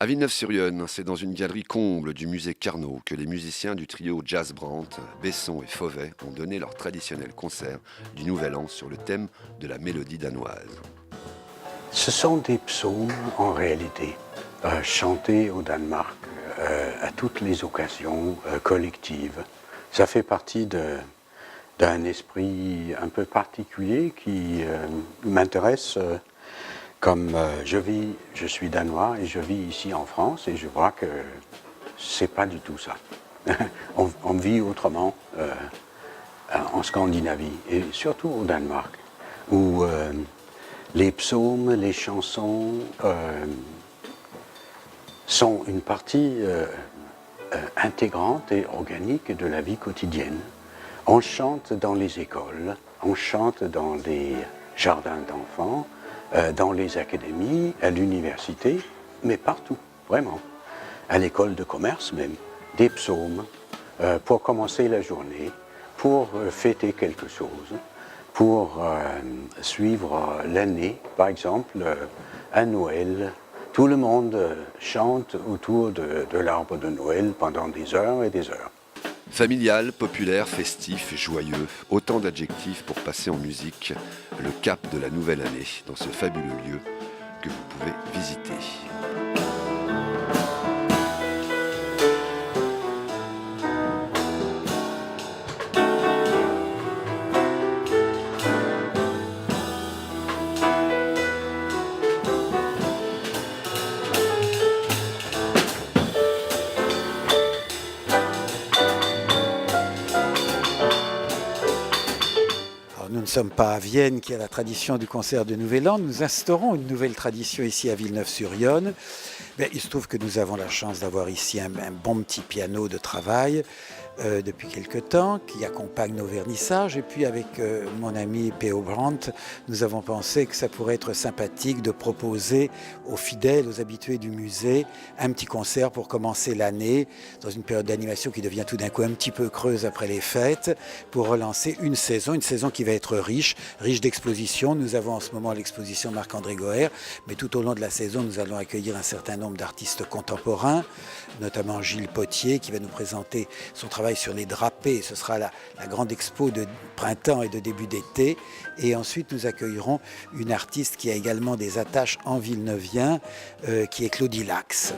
À Villeneuve-sur-Yonne, c'est dans une galerie comble du musée Carnot que les musiciens du trio Jazz Brandt, Besson et Fauvet ont donné leur traditionnel concert du Nouvel An sur le thème de la mélodie danoise. Ce sont des psaumes en réalité, chantés au Danemark à toutes les occasions collectives. Ça fait partie d'un esprit un peu particulier qui m'intéresse. Comme je suis danois et je vis ici en France et je vois que c'est pas du tout ça. on vit autrement en Scandinavie et surtout au Danemark, où les psaumes, les chansons sont une partie intégrante et organique de la vie quotidienne. On chante dans les écoles, on chante dans les jardins d'enfants, dans les académies, à l'université, mais partout, vraiment. À l'école de commerce même, des psaumes pour commencer la journée, pour fêter quelque chose, pour suivre l'année, par exemple, à Noël. Tout le monde chante autour de l'arbre de Noël pendant des heures et des heures. Familial, populaire, festif, joyeux, autant d'adjectifs pour passer en musique le cap de la nouvelle année dans ce fabuleux lieu que vous pouvez visiter. Nous ne sommes pas à Vienne qui a la tradition du concert de Nouvel An. Nous instaurons une nouvelle tradition ici à Villeneuve-sur-Yonne. Il se trouve que nous avons la chance d'avoir ici un bon petit piano de travail depuis quelque temps qui accompagne nos vernissages. Et puis avec mon ami P.O. Brandt, nous avons pensé que ça pourrait être sympathique de proposer aux fidèles, aux habitués du musée, un petit concert pour commencer l'année dans une période d'animation qui devient tout d'un coup un petit peu creuse après les fêtes, pour relancer une saison qui va être riche d'expositions. Nous avons en ce moment l'exposition Marc-André Goher, mais tout au long de la saison, nous allons accueillir un certain nombre d'artistes contemporains, notamment Gilles Potier qui va nous présenter son travail sur les drapés. Ce sera la grande expo de printemps et de début d'été. Et ensuite, nous accueillerons une artiste qui a également des attaches en Villeneuve, qui est Claudie Lax.